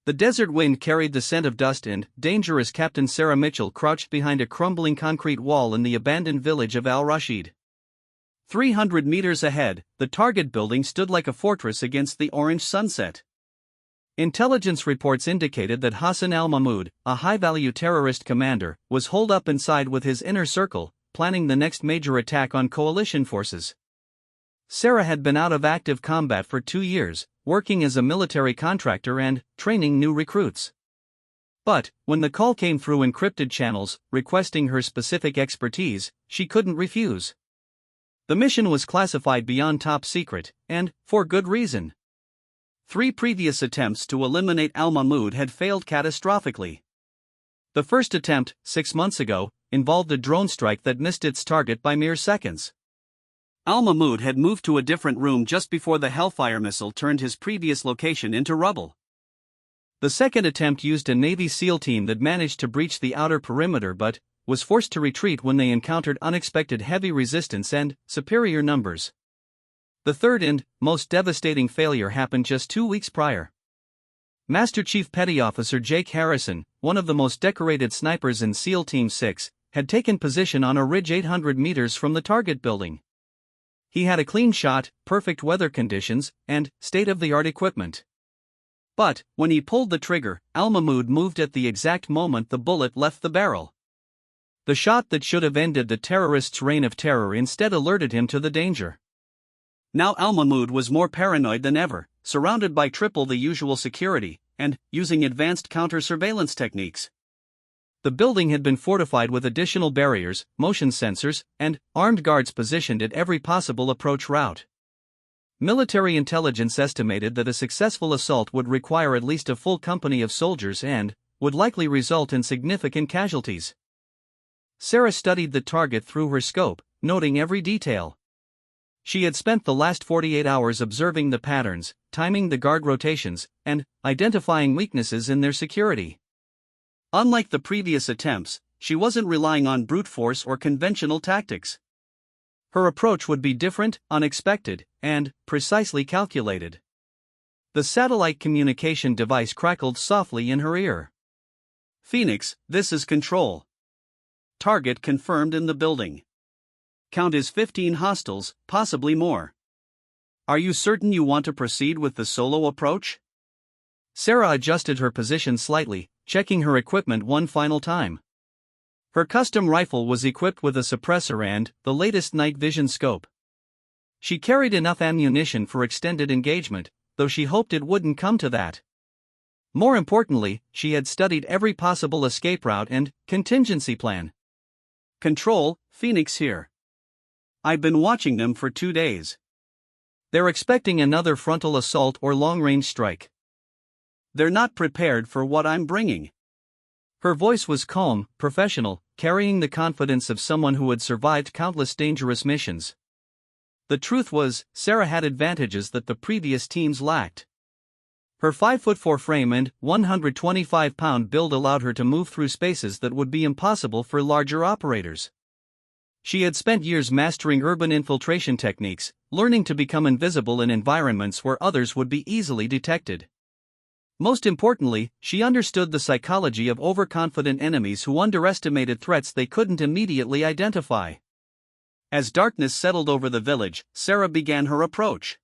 The desert wind carried the scent of dust, and danger as Captain Sarah Mitchell crouched behind a crumbling concrete wall in the abandoned village of Al Rashid. 300 meters ahead, the target building stood like a fortress against the orange sunset. Intelligence reports indicated that Hassan al-Mahmoud, a high-value terrorist commander, was holed up inside with his inner circle, planning the next major attack on coalition forces. Sarah had been out of active combat for 2 years, working as a military contractor and training new recruits. But, when the call came through encrypted channels, requesting her specific expertise, she couldn't refuse. The mission was classified beyond top secret, and for good reason. 3 previous attempts to eliminate al-Mahmoud had failed catastrophically. The first attempt, 6 months ago, involved a drone strike that missed its target by mere seconds. Al-Mahmoud had moved to a different room just before the Hellfire missile turned his previous location into rubble. The second attempt used a Navy SEAL team that managed to breach the outer perimeter but was forced to retreat when they encountered unexpected heavy resistance and superior numbers. The third and most devastating failure happened just 2 weeks prior. Master Chief Petty Officer Jake Harrison, one of the most decorated snipers in SEAL Team 6, had taken position on a ridge 800 meters from the target building. He had a clean shot, perfect weather conditions, and state-of-the-art equipment. But, when he pulled the trigger, al-Mahmoud moved at the exact moment the bullet left the barrel. The shot that should have ended the terrorist's reign of terror instead alerted him to the danger. Now al-Mahmoud was more paranoid than ever, surrounded by triple the usual security, and using advanced counter-surveillance techniques. The building had been fortified with additional barriers, motion sensors, and armed guards positioned at every possible approach route. Military intelligence estimated that a successful assault would require at least a full company of soldiers and would likely result in significant casualties. Sarah studied the target through her scope, noting every detail. She had spent the last 48 hours observing the patterns, timing the guard rotations, and identifying weaknesses in their security. Unlike the previous attempts, she wasn't relying on brute force or conventional tactics. Her approach would be different, unexpected, and precisely calculated. The satellite communication device crackled softly in her ear. "Phoenix, this is Control. Target confirmed in the building. Count is 15 hostiles, possibly more. Are you certain you want to proceed with the solo approach?" Sarah adjusted her position slightly, checking her equipment one final time. Her custom rifle was equipped with a suppressor and the latest night vision scope. She carried enough ammunition for extended engagement, though she hoped it wouldn't come to that. More importantly, she had studied every possible escape route and contingency plan. "Control, Phoenix here. I've been watching them for 2 days. They're expecting another frontal assault or long-range strike. They're not prepared for what I'm bringing." Her voice was calm, professional, carrying the confidence of someone who had survived countless dangerous missions. The truth was, Sarah had advantages that the previous teams lacked. Her 5'4" frame and 125-pound build allowed her to move through spaces that would be impossible for larger operators. She had spent years mastering urban infiltration techniques, learning to become invisible in environments where others would be easily detected. Most importantly, she understood the psychology of overconfident enemies who underestimated threats they couldn't immediately identify. As darkness settled over the village, Sarah began her approach.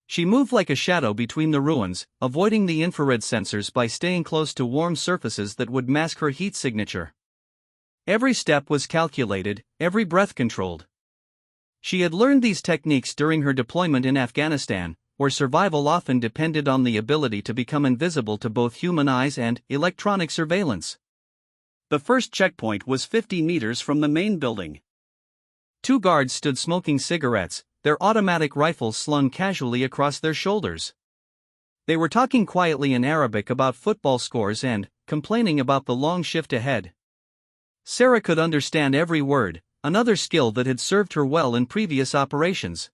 She moved like a shadow between the ruins, avoiding the infrared sensors by staying close to warm surfaces that would mask her heat signature. Every step was calculated, every breath controlled. She had learned these techniques during her deployment in Afghanistan, where survival often depended on the ability to become invisible to both human eyes and electronic surveillance. The first checkpoint was 50 meters from the main building. 2 guards stood smoking cigarettes, their automatic rifles slung casually across their shoulders. They were talking quietly in Arabic about football scores and complaining about the long shift ahead. Sarah could understand every word, another skill that had served her well in previous operations.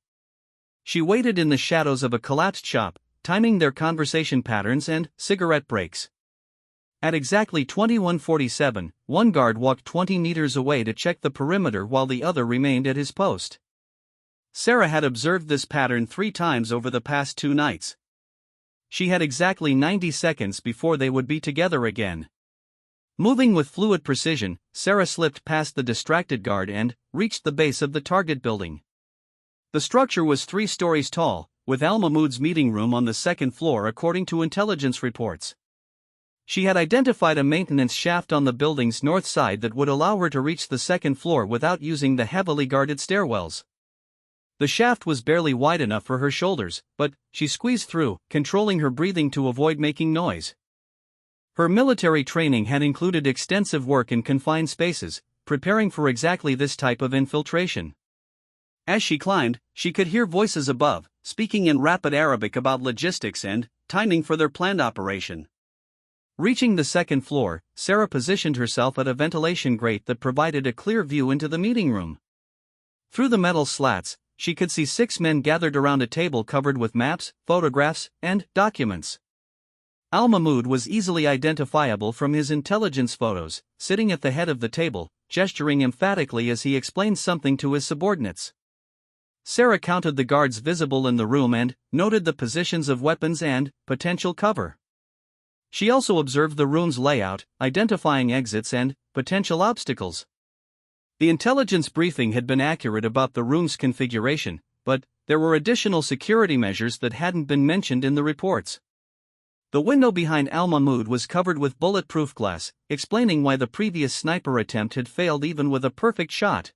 She waited in the shadows of a collapsed shop, timing their conversation patterns and cigarette breaks. At exactly 21:47, one guard walked 20 meters away to check the perimeter while the other remained at his post. Sarah had observed this pattern 3 times over the past 2 nights. she had exactly 90 seconds before they would be together again. Moving with fluid precision, Sarah slipped past the distracted guard and reached the base of the target building. The structure was 3 stories tall, with Al Mahmoud's meeting room on the second floor according to intelligence reports. She had identified a maintenance shaft on the building's north side that would allow her to reach the second floor without using the heavily guarded stairwells. The shaft was barely wide enough for her shoulders, but she squeezed through, controlling her breathing to avoid making noise. Her military training had included extensive work in confined spaces, preparing for exactly this type of infiltration. As she climbed, she could hear voices above, speaking in rapid Arabic about logistics and timing for their planned operation. Reaching the second floor, Sarah positioned herself at a ventilation grate that provided a clear view into the meeting room. Through the metal slats, she could see 6 men gathered around a table covered with maps, photographs, and documents. Al Mahmoud was easily identifiable from his intelligence photos, sitting at the head of the table, gesturing emphatically as he explained something to his subordinates. Sarah counted the guards visible in the room and noted the positions of weapons and potential cover. She also observed the room's layout, identifying exits and potential obstacles. The intelligence briefing had been accurate about the room's configuration, but there were additional security measures that hadn't been mentioned in the reports. The window behind Al Mahmoud was covered with bulletproof glass, explaining why the previous sniper attempt had failed even with a perfect shot.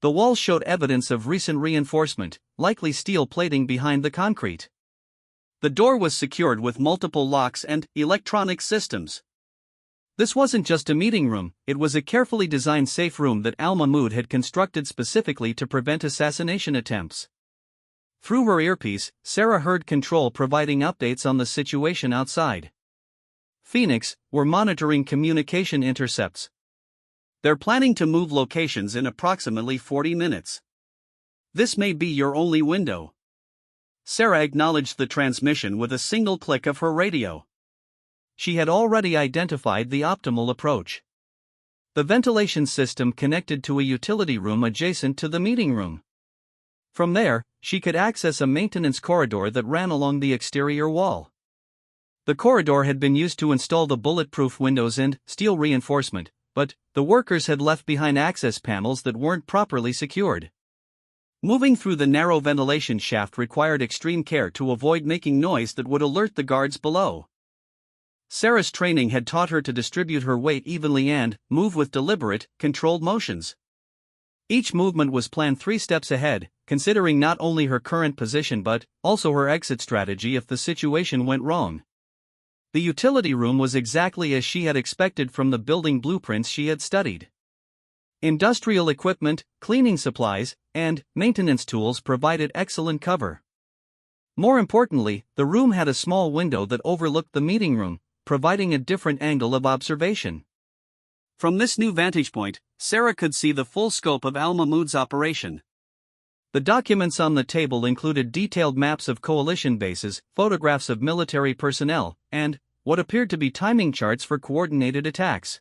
The walls showed evidence of recent reinforcement, likely steel plating behind the concrete. The door was secured with multiple locks and electronic systems. This wasn't just a meeting room, it was a carefully designed safe room that Al Mahmoud had constructed specifically to prevent assassination attempts. Through her earpiece, Sarah heard Control providing updates on the situation outside. Phoenix were monitoring communication intercepts. They're planning to move locations in approximately 40 minutes. This may be your only window. Sarah acknowledged the transmission with a single click of her radio. She had already identified the optimal approach. The ventilation system connected to a utility room adjacent to the meeting room. From there, she could access a maintenance corridor that ran along the exterior wall. The corridor had been used to install the bulletproof windows and steel reinforcement, but the workers had left behind access panels that weren't properly secured. Moving through the narrow ventilation shaft required extreme care to avoid making noise that would alert the guards below. Sarah's training had taught her to distribute her weight evenly and move with deliberate, controlled motions. Each movement was planned 3 steps ahead, considering not only her current position but also her exit strategy if the situation went wrong. The utility room was exactly as she had expected from the building blueprints she had studied. Industrial equipment, cleaning supplies, and maintenance tools provided excellent cover. More importantly, the room had a small window that overlooked the meeting room, providing a different angle of observation. From this new vantage point, Sarah could see the full scope of Al Mahmoud's operation. The documents on the table included detailed maps of coalition bases, photographs of military personnel, and what appeared to be timing charts for coordinated attacks.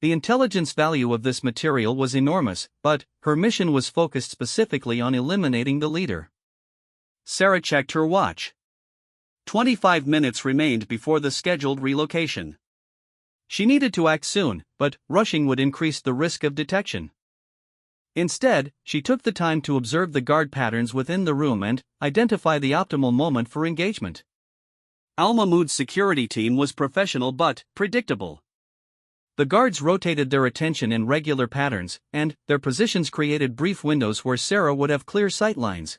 The intelligence value of this material was enormous, but her mission was focused specifically on eliminating the leader. Sarah checked her watch. 25 minutes remained before the scheduled relocation. She needed to act soon, but rushing would increase the risk of detection. Instead, she took the time to observe the guard patterns within the room and identify the optimal moment for engagement. Al Mahmoud's security team was professional but predictable. The guards rotated their attention in regular patterns, and their positions created brief windows where Sarah would have clear sightlines.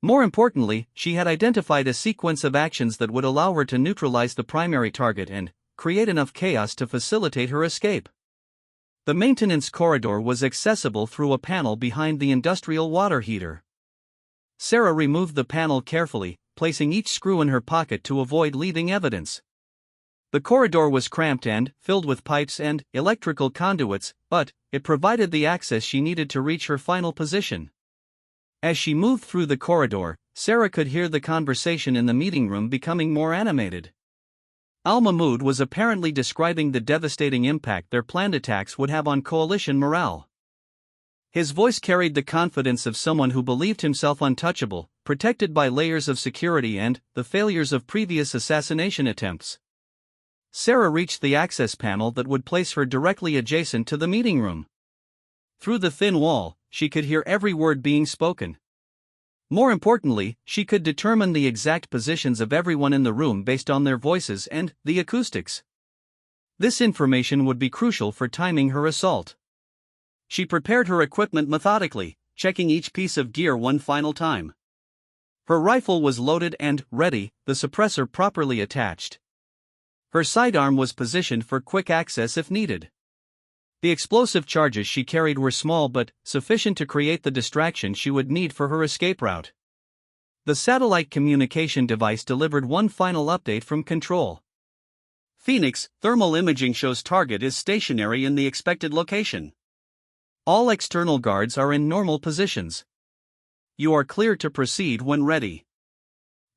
More importantly, she had identified a sequence of actions that would allow her to neutralize the primary target and create enough chaos to facilitate her escape. The maintenance corridor was accessible through a panel behind the industrial water heater. Sarah removed the panel carefully, placing each screw in her pocket to avoid leaving evidence. The corridor was cramped and filled with pipes and electrical conduits, but it provided the access she needed to reach her final position. As she moved through the corridor, Sarah could hear the conversation in the meeting room becoming more animated. Al Mahmoud was apparently describing the devastating impact their planned attacks would have on coalition morale. His voice carried the confidence of someone who believed himself untouchable, protected by layers of security and the failures of previous assassination attempts. Sarah reached the access panel that would place her directly adjacent to the meeting room. Through the thin wall, she could hear every word being spoken. More importantly, she could determine the exact positions of everyone in the room based on their voices and the acoustics. This information would be crucial for timing her assault. She prepared her equipment methodically, checking each piece of gear one final time. Her rifle was loaded and ready, the suppressor properly attached. Her sidearm was positioned for quick access if needed. The explosive charges she carried were small but sufficient to create the distraction she would need for her escape route. The satellite communication device delivered one final update from control. Phoenix, thermal imaging shows target is stationary in the expected location. All external guards are in normal positions. You are clear to proceed when ready.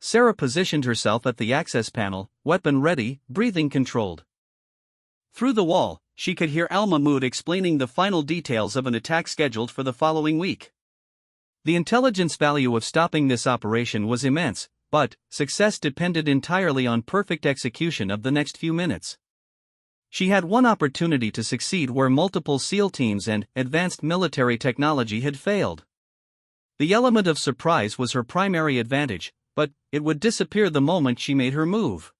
Sarah positioned herself at the access panel, weapon ready, breathing controlled. Through the wall, she could hear Al-Mahmoud explaining the final details of an attack scheduled for the following week. The intelligence value of stopping this operation was immense, but success depended entirely on perfect execution of the next few minutes. She had one opportunity to succeed where multiple SEAL teams and advanced military technology had failed. The element of surprise was her primary advantage, but it would disappear the moment she made her move.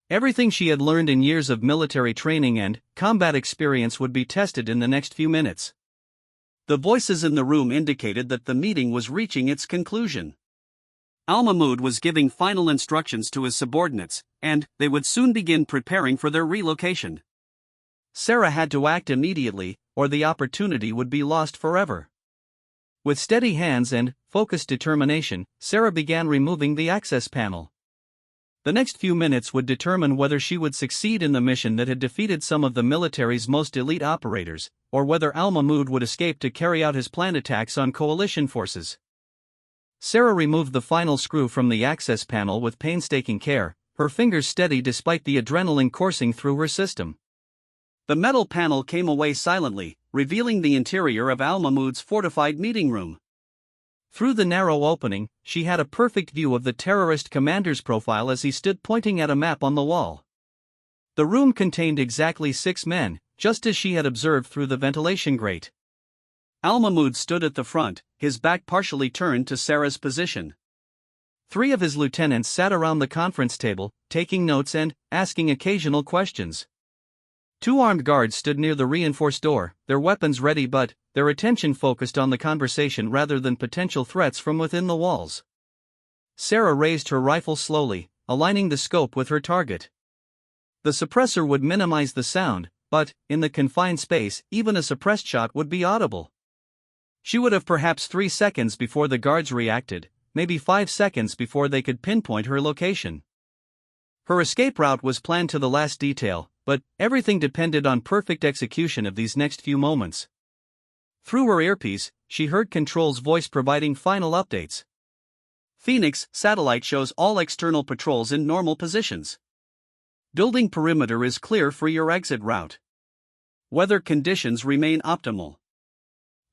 Everything she had learned in years of military training and combat experience would be tested in the next few minutes. The voices in the room indicated that the meeting was reaching its conclusion. Al-Mahmoud was giving final instructions to his subordinates, and they would soon begin preparing for their relocation. Sarah had to act immediately, or the opportunity would be lost forever. With steady hands and focused determination, Sarah began removing the access panel. The next few minutes would determine whether she would succeed in the mission that had defeated some of the military's most elite operators, or whether Al-Mahmoud would escape to carry out his planned attacks on coalition forces. Sarah removed the final screw from the access panel with painstaking care, her fingers steady despite the adrenaline coursing through her system. The metal panel came away silently, revealing the interior of Al-Mahmoud's fortified meeting room. Through the narrow opening, she had a perfect view of the terrorist commander's profile as he stood pointing at a map on the wall. The room contained exactly 6 men, just as she had observed through the ventilation grate. Al-Mahmoud stood at the front, his back partially turned to Sarah's position. 3 of his lieutenants sat around the conference table, taking notes and asking occasional questions. 2 armed guards stood near the reinforced door, their weapons ready but their attention focused on the conversation rather than potential threats from within the walls. Sarah raised her rifle slowly, aligning the scope with her target. The suppressor would minimize the sound, but, in the confined space, even a suppressed shot would be audible. She would have perhaps 3 seconds before the guards reacted, maybe 5 seconds before they could pinpoint her location. Her escape route was planned to the last detail, but everything depended on perfect execution of these next few moments. Through her earpiece, she heard Control's voice providing final updates. Phoenix, satellite shows all external patrols in normal positions. Building perimeter is clear for your exit route. Weather conditions remain optimal.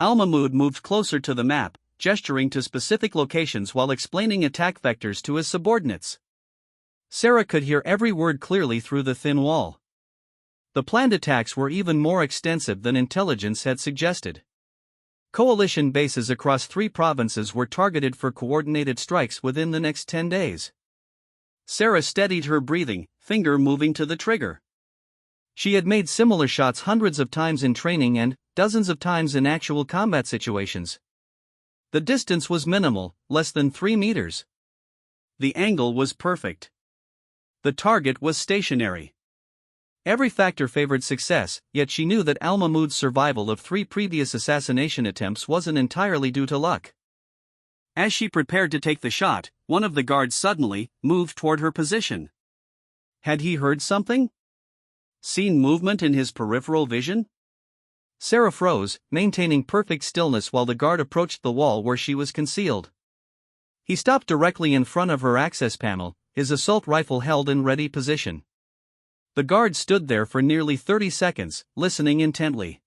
Al-Mahmoud moved closer to the map, gesturing to specific locations while explaining attack vectors to his subordinates. Sarah could hear every word clearly through the thin wall. The planned attacks were even more extensive than intelligence had suggested. Coalition bases across 3 provinces were targeted for coordinated strikes within the next 10 days. Sarah steadied her breathing, finger moving to the trigger. She had made similar shots hundreds of times in training and dozens of times in actual combat situations. The distance was minimal, less than 3 meters. The angle was perfect. The target was stationary. Every factor favored success, yet she knew that Al-Mahmoud's survival of 3 previous assassination attempts wasn't entirely due to luck. As she prepared to take the shot, one of the guards suddenly moved toward her position. Had he heard something? Seen movement in his peripheral vision? Sarah froze, maintaining perfect stillness while the guard approached the wall where she was concealed. He stopped directly in front of her access panel, his assault rifle held in ready position. The guard stood there for nearly 30 seconds, listening intently.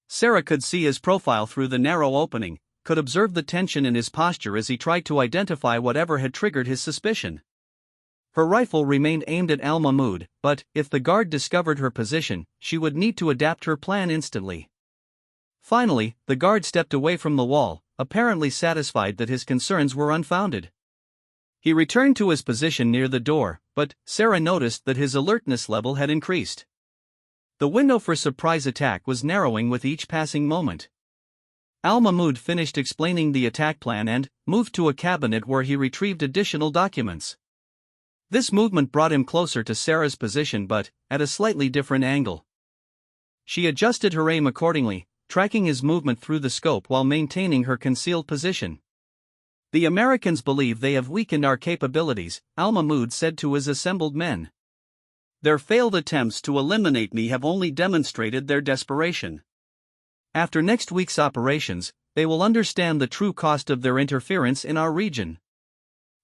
Sarah could see his profile through the narrow opening, could observe the tension in his posture as he tried to identify whatever had triggered his suspicion. Her rifle remained aimed at Al Mahmoud, but if the guard discovered her position, she would need to adapt her plan instantly. Finally, the guard stepped away from the wall, apparently satisfied that his concerns were unfounded. He returned to his position near the door, but Sarah noticed that his alertness level had increased. The window for surprise attack was narrowing with each passing moment. Al Mahmoud finished explaining the attack plan and moved to a cabinet where he retrieved additional documents. This movement brought him closer to Sarah's position but at a slightly different angle. She adjusted her aim accordingly, tracking his movement through the scope while maintaining her concealed position. "The Americans believe they have weakened our capabilities," Al Mahmoud said to his assembled men. "Their failed attempts to eliminate me have only demonstrated their desperation. After next week's operations, they will understand the true cost of their interference in our region."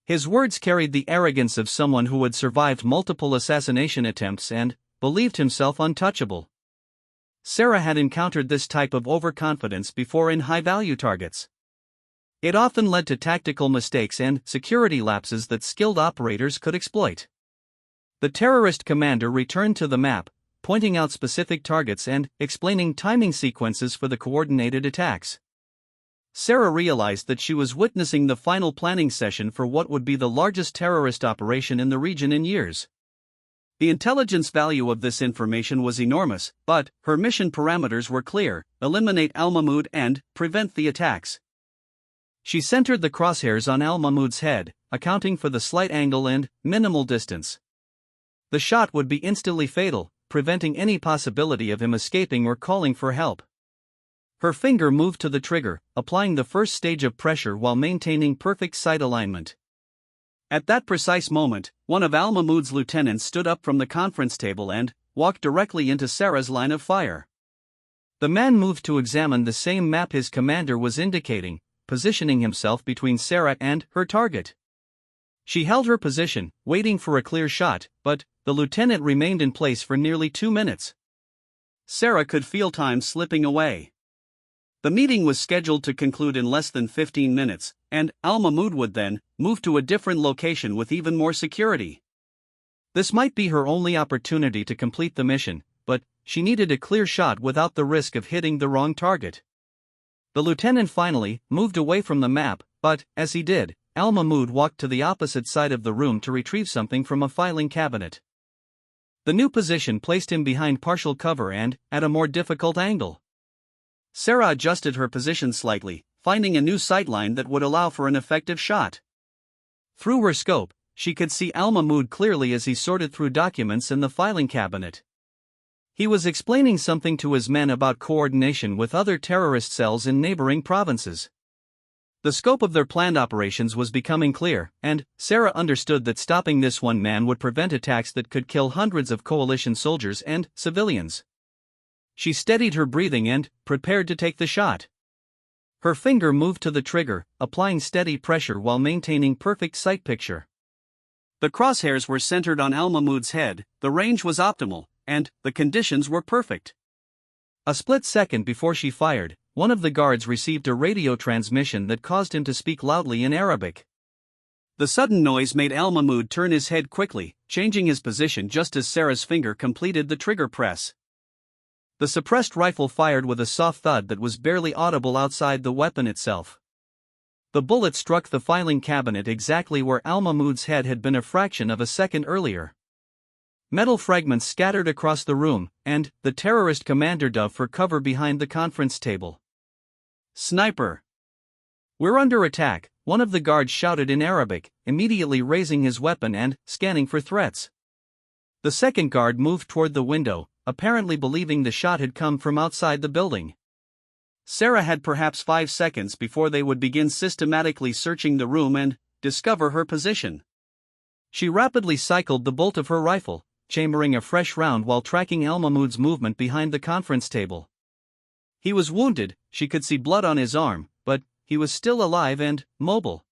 His words carried the arrogance of someone who had survived multiple assassination attempts and believed himself untouchable. Sarah had encountered this type of overconfidence before in high-value targets. It often led to tactical mistakes and security lapses that skilled operators could exploit. The terrorist commander returned to the map, pointing out specific targets and explaining timing sequences for the coordinated attacks. Sarah realized that she was witnessing the final planning session for what would be the largest terrorist operation in the region in years. The intelligence value of this information was enormous, but her mission parameters were clear: eliminate Al Mahmoud and prevent the attacks. She centered the crosshairs on Al Mahmoud's head, accounting for the slight angle and minimal distance. The shot would be instantly fatal, preventing any possibility of him escaping or calling for help. Her finger moved to the trigger, applying the first stage of pressure while maintaining perfect sight alignment. At that precise moment, one of Al Mahmoud's lieutenants stood up from the conference table and walked directly into Sarah's line of fire. The man moved to examine the same map his commander was indicating, positioning himself between Sarah and her target. She held her position, waiting for a clear shot, but the lieutenant remained in place for nearly 2 minutes. Sarah could feel time slipping away. The meeting was scheduled to conclude in less than 15 minutes, and Al Mahmoud would then move to a different location with even more security. This might be her only opportunity to complete the mission, but she needed a clear shot without the risk of hitting the wrong target. The lieutenant finally moved away from the map, but as he did, Al Mahmoud walked to the opposite side of the room to retrieve something from a filing cabinet. The new position placed him behind partial cover and at a more difficult angle. Sarah adjusted her position slightly, finding a new sightline that would allow for an effective shot. Through her scope, she could see Al Mahmoud clearly as he sorted through documents in the filing cabinet. He was explaining something to his men about coordination with other terrorist cells in neighboring provinces. The scope of their planned operations was becoming clear, and Sarah understood that stopping this one man would prevent attacks that could kill hundreds of coalition soldiers and civilians. She steadied her breathing and prepared to take the shot. Her finger moved to the trigger, applying steady pressure while maintaining perfect sight picture. The crosshairs were centered on Al Mahmoud's head, the range was optimal, and the conditions were perfect. A split second before she fired, one of the guards received a radio transmission that caused him to speak loudly in Arabic. The sudden noise made Al Mahmoud turn his head quickly, changing his position just as Sarah's finger completed the trigger press. The suppressed rifle fired with a soft thud that was barely audible outside the weapon itself. The bullet struck the filing cabinet exactly where Al Mahmoud's head had been a fraction of a second earlier. Metal fragments scattered across the room, and the terrorist commander dove for cover behind the conference table. "Sniper! We're under attack," one of the guards shouted in Arabic, immediately raising his weapon and scanning for threats. The second guard moved toward the window, apparently believing the shot had come from outside the building. Sarah had perhaps 5 seconds before they would begin systematically searching the room and discover her position. She rapidly cycled the bolt of her rifle, chambering a fresh round while tracking Al Mahmoud's movement behind the conference table. He was wounded, she could see blood on his arm, but he was still alive and mobile.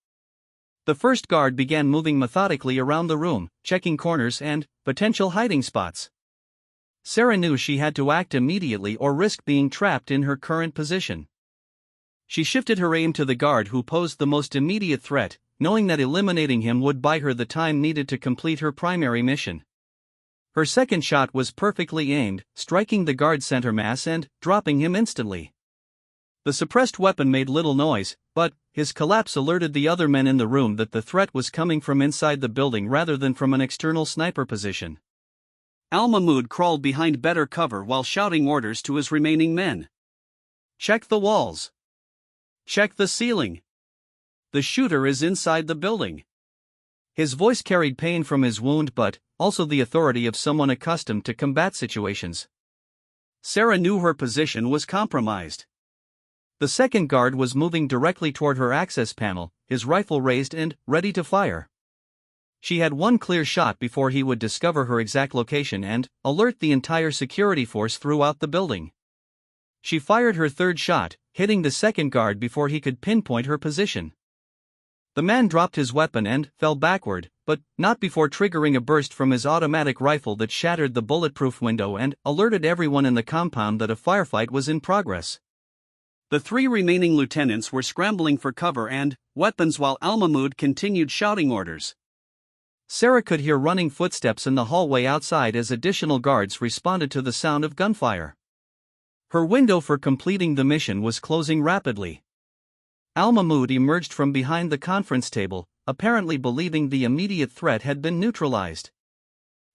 The first guard began moving methodically around the room, checking corners and potential hiding spots. Sarah knew she had to act immediately or risk being trapped in her current position. She shifted her aim to the guard who posed the most immediate threat, knowing that eliminating him would buy her the time needed to complete her primary mission. Her second shot was perfectly aimed, striking the guard's center mass and dropping him instantly. The suppressed weapon made little noise, but his collapse alerted the other men in the room that the threat was coming from inside the building rather than from an external sniper position. Al-Mahmoud crawled behind better cover while shouting orders to his remaining men. "Check the walls. Check the ceiling. The shooter is inside the building." His voice carried pain from his wound but also the authority of someone accustomed to combat situations. Sarah knew her position was compromised. The second guard was moving directly toward her access panel, his rifle raised and ready to fire. She had one clear shot before he would discover her exact location and alert the entire security force throughout the building. She fired her third shot, hitting the second guard before he could pinpoint her position. The man dropped his weapon and fell backward, but not before triggering a burst from his automatic rifle that shattered the bulletproof window and alerted everyone in the compound that a firefight was in progress. The three remaining lieutenants were scrambling for cover and weapons while Al-Mahmoud continued shouting orders. Sarah could hear running footsteps in the hallway outside as additional guards responded to the sound of gunfire. Her window for completing the mission was closing rapidly. Al-Mahmoud emerged from behind the conference table, apparently believing the immediate threat had been neutralized.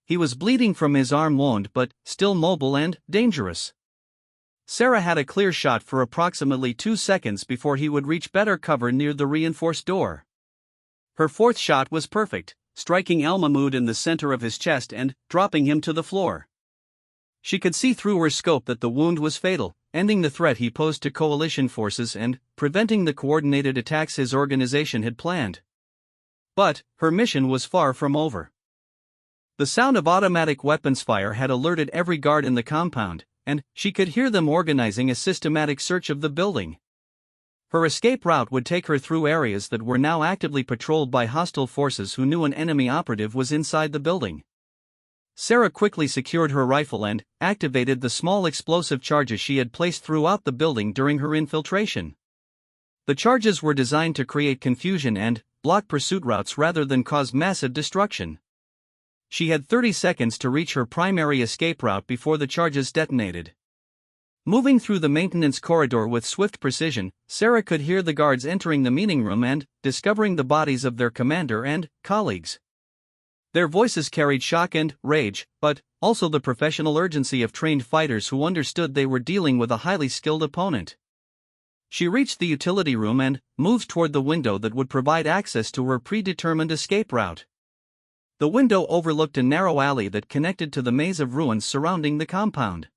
He was bleeding from his arm wound but still mobile and dangerous. Sarah had a clear shot for approximately 2 seconds before he would reach better cover near the reinforced door. Her fourth shot was perfect, striking Al-Mahmoud in the center of his chest and dropping him to the floor. She could see through her scope that the wound was fatal, ending the threat he posed to coalition forces and preventing the coordinated attacks his organization had planned. But her mission was far from over. The sound of automatic weapons fire had alerted every guard in the compound, and she could hear them organizing a systematic search of the building. Her escape route would take her through areas that were now actively patrolled by hostile forces who knew an enemy operative was inside the building. Sarah quickly secured her rifle and activated the small explosive charges she had placed throughout the building during her infiltration. The charges were designed to create confusion and block pursuit routes rather than cause massive destruction. She had 30 seconds to reach her primary escape route before the charges detonated. Moving through the maintenance corridor with swift precision, Sarah could hear the guards entering the meeting room and discovering the bodies of their commander and colleagues. Their voices carried shock and rage, but also the professional urgency of trained fighters who understood they were dealing with a highly skilled opponent. She reached the utility room and moved toward the window that would provide access to her predetermined escape route. The window overlooked a narrow alley that connected to the maze of ruins surrounding the compound.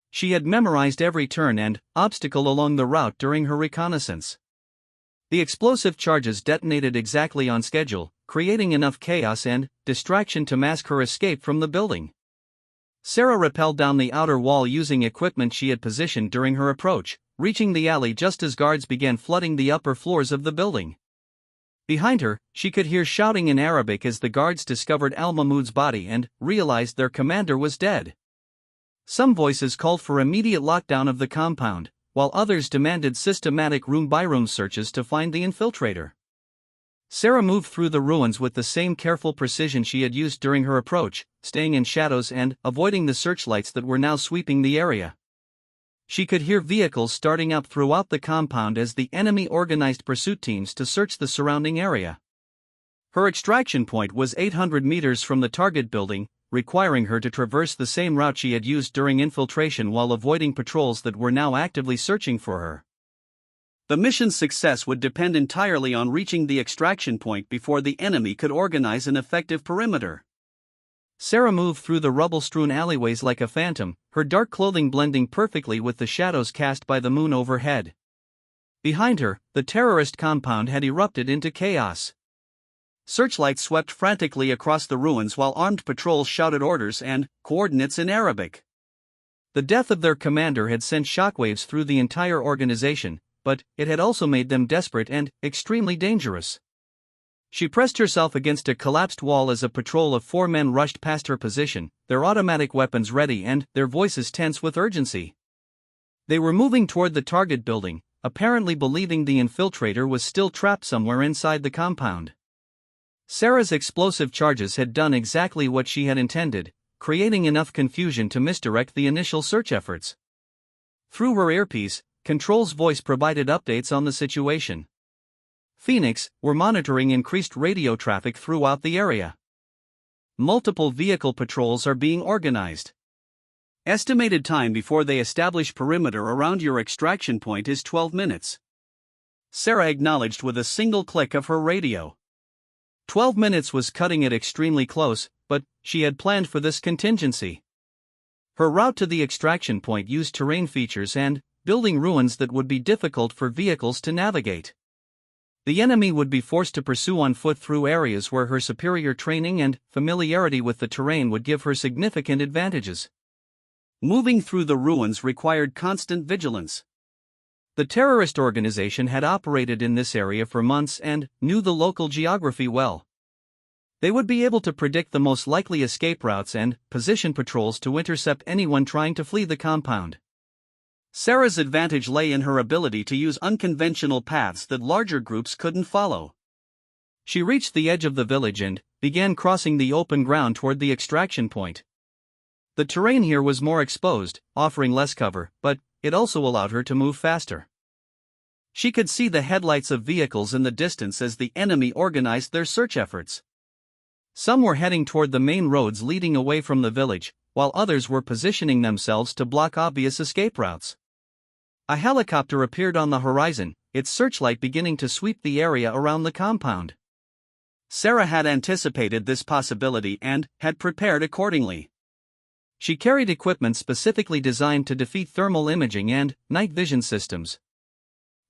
She had memorized every turn and obstacle along the route during her reconnaissance. The explosive charges detonated exactly on schedule, creating enough chaos and distraction to mask her escape from the building. Sarah rappelled down the outer wall using equipment she had positioned during her approach, reaching the alley just as guards began flooding the upper floors of the building. Behind her, she could hear shouting in Arabic as the guards discovered Al-Mahmoud's body and realized their commander was dead. Some voices called for immediate lockdown of the compound, while others demanded systematic room-by-room searches to find the infiltrator. Sarah moved through the ruins with the same careful precision she had used during her approach, staying in shadows and avoiding the searchlights that were now sweeping the area. She could hear vehicles starting up throughout the compound as the enemy organized pursuit teams to search the surrounding area. Her extraction point was 800 meters from the target building, requiring her to traverse the same route she had used during infiltration while avoiding patrols that were now actively searching for her. The mission's success would depend entirely on reaching the extraction point before the enemy could organize an effective perimeter. Sarah moved through the rubble-strewn alleyways like a phantom, her dark clothing blending perfectly with the shadows cast by the moon overhead. Behind her, the terrorist compound had erupted into chaos. Searchlights swept frantically across the ruins while armed patrols shouted orders and coordinates in Arabic. The death of their commander had sent shockwaves through the entire organization, but it had also made them desperate and extremely dangerous. She pressed herself against a collapsed wall as a patrol of 4 men rushed past her position, their automatic weapons ready and their voices tense with urgency. They were moving toward the target building, apparently believing the infiltrator was still trapped somewhere inside the compound. Sarah's explosive charges had done exactly what she had intended, creating enough confusion to misdirect the initial search efforts. Through her earpiece, Control's voice provided updates on the situation. Phoenix, we're monitoring increased radio traffic throughout the area. Multiple vehicle patrols are being organized. Estimated time before they establish perimeter around your extraction point is 12 minutes. Sarah acknowledged with a single click of her radio. 12 minutes was cutting it extremely close, but she had planned for this contingency. Her route to the extraction point used terrain features and building ruins that would be difficult for vehicles to navigate. The enemy would be forced to pursue on foot through areas where her superior training and familiarity with the terrain would give her significant advantages. Moving through the ruins required constant vigilance. The terrorist organization had operated in this area for months and knew the local geography well. They would be able to predict the most likely escape routes and position patrols to intercept anyone trying to flee the compound. Sarah's advantage lay in her ability to use unconventional paths that larger groups couldn't follow. She reached the edge of the village and began crossing the open ground toward the extraction point. The terrain here was more exposed, offering less cover, but it also allowed her to move faster. She could see the headlights of vehicles in the distance as the enemy organized their search efforts. Some were heading toward the main roads leading away from the village, while others were positioning themselves to block obvious escape routes. A helicopter appeared on the horizon, its searchlight beginning to sweep the area around the compound. Sarah had anticipated this possibility and had prepared accordingly. She carried equipment specifically designed to defeat thermal imaging and night vision systems.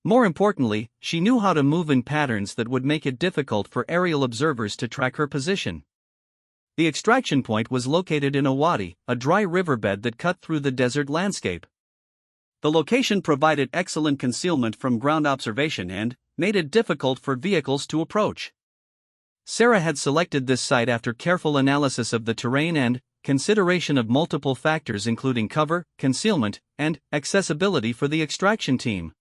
More importantly, she knew how to move in patterns that would make it difficult for aerial observers to track her position. The extraction point was located in a wadi, a dry riverbed that cut through the desert landscape. The location provided excellent concealment from ground observation and made it difficult for vehicles to approach. Sarah had selected this site after careful analysis of the terrain and consideration of multiple factors including cover, concealment, and accessibility for the extraction team.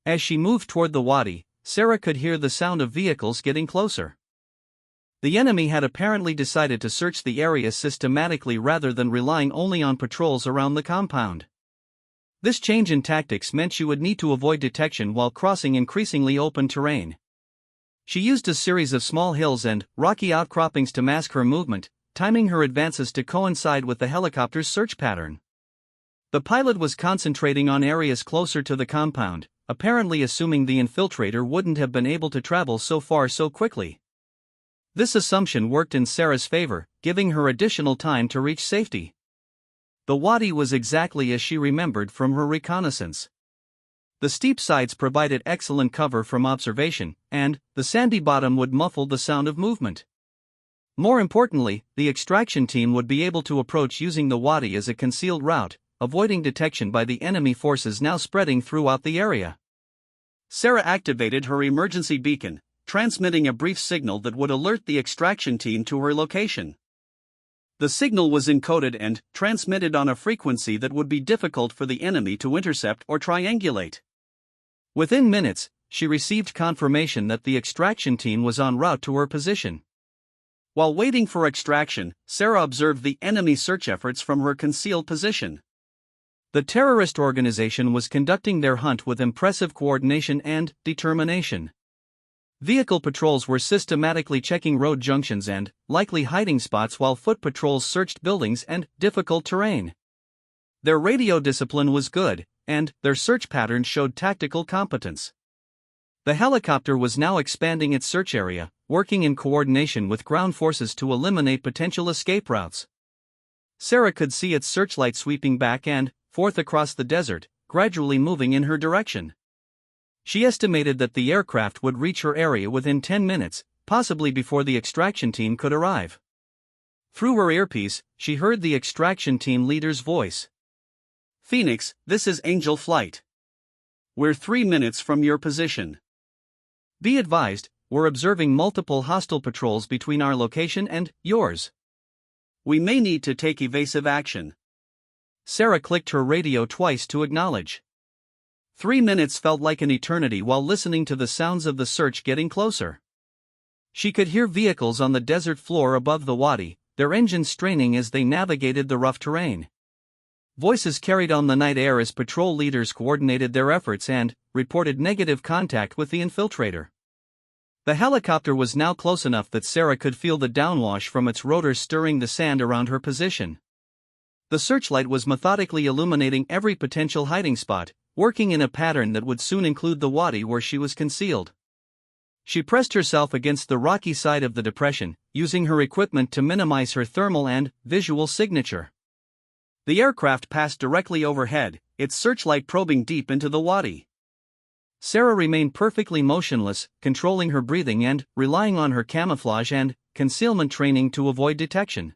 As she moved toward the wadi, Sarah could hear the sound of vehicles getting closer. The enemy had apparently decided to search the area systematically rather than relying only on patrols around the compound. This change in tactics meant she would need to avoid detection while crossing increasingly open terrain. She used a series of small hills and rocky outcroppings to mask her movement, timing her advances to coincide with the helicopter's search pattern. The pilot was concentrating on areas closer to the compound, apparently assuming the infiltrator wouldn't have been able to travel so far so quickly. This assumption worked in Sarah's favor, giving her additional time to reach safety. The wadi was exactly as she remembered from her reconnaissance. The steep sides provided excellent cover from observation, and the sandy bottom would muffle the sound of movement. More importantly, the extraction team would be able to approach using the wadi as a concealed route, avoiding detection by the enemy forces now spreading throughout the area. Sarah activated her emergency beacon, transmitting a brief signal that would alert the extraction team to her location. The signal was encoded and transmitted on a frequency that would be difficult for the enemy to intercept or triangulate. Within minutes, she received confirmation that the extraction team was en route to her position. While waiting for extraction, Sarah observed the enemy search efforts from her concealed position. The terrorist organization was conducting their hunt with impressive coordination and determination. Vehicle patrols were systematically checking road junctions and likely hiding spots while foot patrols searched buildings and difficult terrain. Their radio discipline was good, and their search patterns showed tactical competence. The helicopter was now expanding its search area, working in coordination with ground forces to eliminate potential escape routes. Sarah could see its searchlight sweeping back and forth across the desert, gradually moving in her direction. She estimated that the aircraft would reach her area within 10 minutes, possibly before the extraction team could arrive. Through her earpiece, she heard the extraction team leader's voice. "Phoenix, this is Angel Flight. We're 3 minutes from your position. Be advised, we're observing multiple hostile patrols between our location and yours. We may need to take evasive action." Sarah clicked her radio twice to acknowledge. 3 minutes felt like an eternity while listening to the sounds of the search getting closer. She could hear vehicles on the desert floor above the wadi, their engines straining as they navigated the rough terrain. Voices carried on the night air as patrol leaders coordinated their efforts and reported negative contact with the infiltrator. The helicopter was now close enough that Sarah could feel the downwash from its rotors stirring the sand around her position. The searchlight was methodically illuminating every potential hiding spot, working in a pattern that would soon include the wadi where she was concealed. She pressed herself against the rocky side of the depression, using her equipment to minimize her thermal and visual signature. The aircraft passed directly overhead, its searchlight probing deep into the wadi. Sarah remained perfectly motionless, controlling her breathing and relying on her camouflage and concealment training to avoid detection.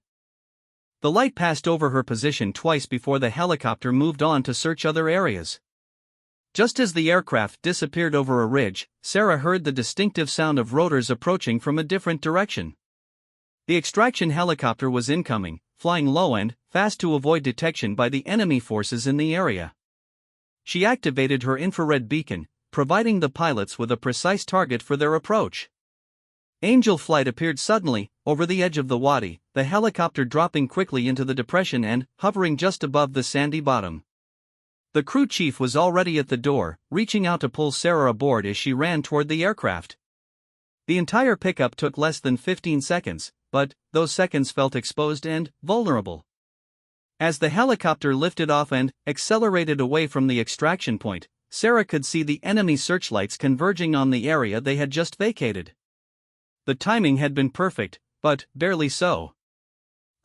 The light passed over her position twice before the helicopter moved on to search other areas. Just as the aircraft disappeared over a ridge, Sarah heard the distinctive sound of rotors approaching from a different direction. The extraction helicopter was incoming, flying low and fast to avoid detection by the enemy forces in the area. She activated her infrared beacon, providing the pilots with a precise target for their approach. Angel Flight appeared suddenly, over the edge of the wadi, the helicopter dropping quickly into the depression and hovering just above the sandy bottom. The crew chief was already at the door, reaching out to pull Sarah aboard as she ran toward the aircraft. The entire pickup took less than 15 seconds, but those seconds felt exposed and vulnerable. As the helicopter lifted off and accelerated away from the extraction point, Sarah could see the enemy searchlights converging on the area they had just vacated. The timing had been perfect, but barely so.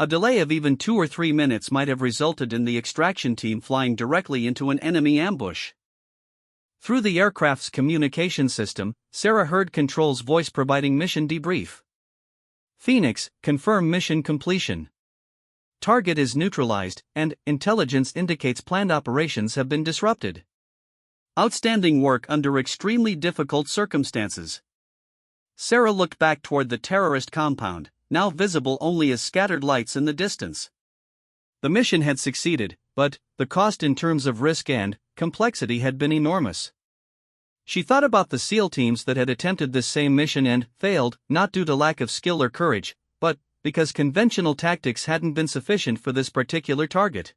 A delay of even 2 or 3 minutes might have resulted in the extraction team flying directly into an enemy ambush. Through the aircraft's communication system, Sarah heard Control's voice providing mission debrief. Phoenix, confirm mission completion. Target is neutralized, and intelligence indicates planned operations have been disrupted. Outstanding work under extremely difficult circumstances. Sarah looked back toward the terrorist compound, now visible only as scattered lights in the distance. The mission had succeeded, but the cost in terms of risk and complexity had been enormous. She thought about the SEAL teams that had attempted this same mission and failed, not due to lack of skill or courage, but because conventional tactics hadn't been sufficient for this particular target.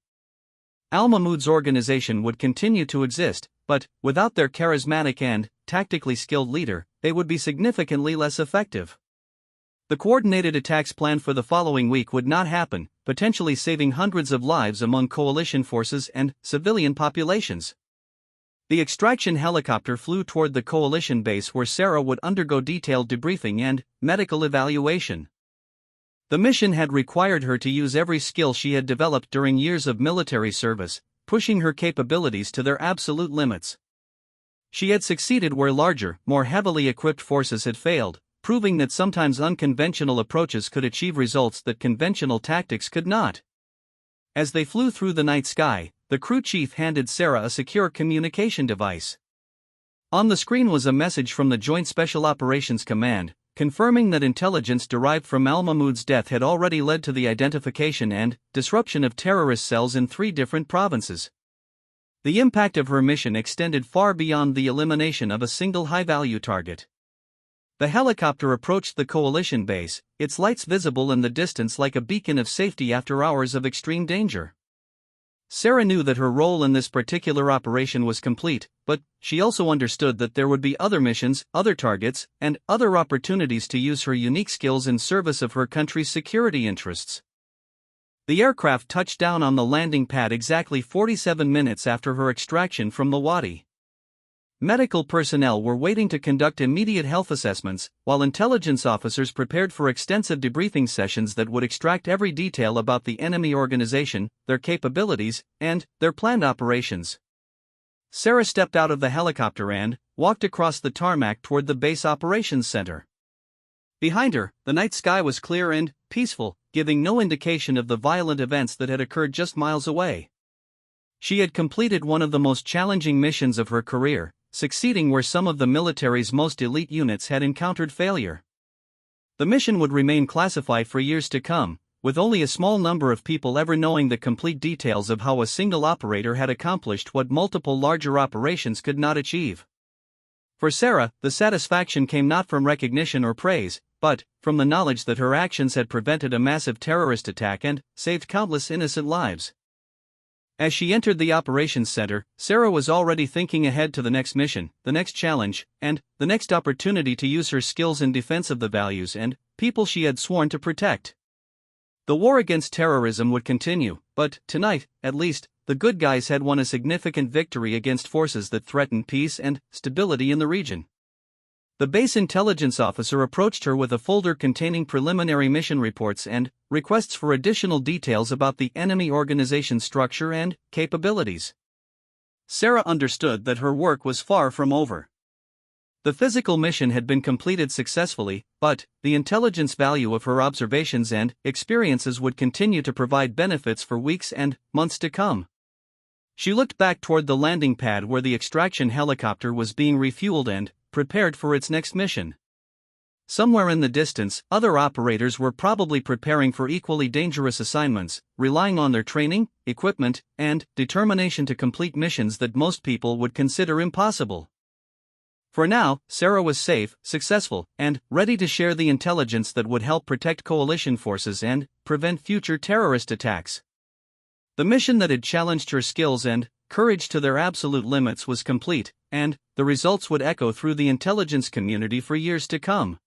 Al-Mahmoud's organization would continue to exist, but without their charismatic and tactically skilled leader, they would be significantly less effective. The coordinated attacks planned for the following week would not happen, potentially saving hundreds of lives among coalition forces and civilian populations. The extraction helicopter flew toward the coalition base where Sarah would undergo detailed debriefing and medical evaluation. The mission had required her to use every skill she had developed during years of military service, pushing her capabilities to their absolute limits. She had succeeded where larger, more heavily equipped forces had failed, proving that sometimes unconventional approaches could achieve results that conventional tactics could not. As they flew through the night sky, the crew chief handed Sarah a secure communication device. On the screen was a message from the Joint Special Operations Command, confirming that intelligence derived from Al-Mahmoud's death had already led to the identification and disruption of terrorist cells in 3 different provinces. The impact of her mission extended far beyond the elimination of a single high-value target. The helicopter approached the coalition base, its lights visible in the distance like a beacon of safety after hours of extreme danger. Sarah knew that her role in this particular operation was complete, but she also understood that there would be other missions, other targets, and other opportunities to use her unique skills in service of her country's security interests. The aircraft touched down on the landing pad exactly 47 minutes after her extraction from the wadi. Medical personnel were waiting to conduct immediate health assessments, while intelligence officers prepared for extensive debriefing sessions that would extract every detail about the enemy organization, their capabilities, and their planned operations. Sarah stepped out of the helicopter and walked across the tarmac toward the base operations center. Behind her, the night sky was clear and peaceful, giving no indication of the violent events that had occurred just miles away. She had completed one of the most challenging missions of her career, succeeding where some of the military's most elite units had encountered failure. The mission would remain classified for years to come, with only a small number of people ever knowing the complete details of how a single operator had accomplished what multiple larger operations could not achieve. For Sarah, the satisfaction came not from recognition or praise, but from the knowledge that her actions had prevented a massive terrorist attack and saved countless innocent lives. As she entered the operations center, Sarah was already thinking ahead to the next mission, the next challenge, and the next opportunity to use her skills in defense of the values and people she had sworn to protect. The war against terrorism would continue, but tonight, at least, the good guys had won a significant victory against forces that threatened peace and stability in the region. The base intelligence officer approached her with a folder containing preliminary mission reports and requests for additional details about the enemy organization's structure and capabilities. Sarah understood that her work was far from over. The physical mission had been completed successfully, but the intelligence value of her observations and experiences would continue to provide benefits for weeks and months to come. She looked back toward the landing pad where the extraction helicopter was being refueled and prepared for its next mission. Somewhere in the distance, other operators were probably preparing for equally dangerous assignments, relying on their training, equipment, and determination to complete missions that most people would consider impossible. For now, Sarah was safe, successful, and ready to share the intelligence that would help protect coalition forces and prevent future terrorist attacks. The mission that had challenged her skills and courage to their absolute limits was complete, and the results would echo through the intelligence community for years to come.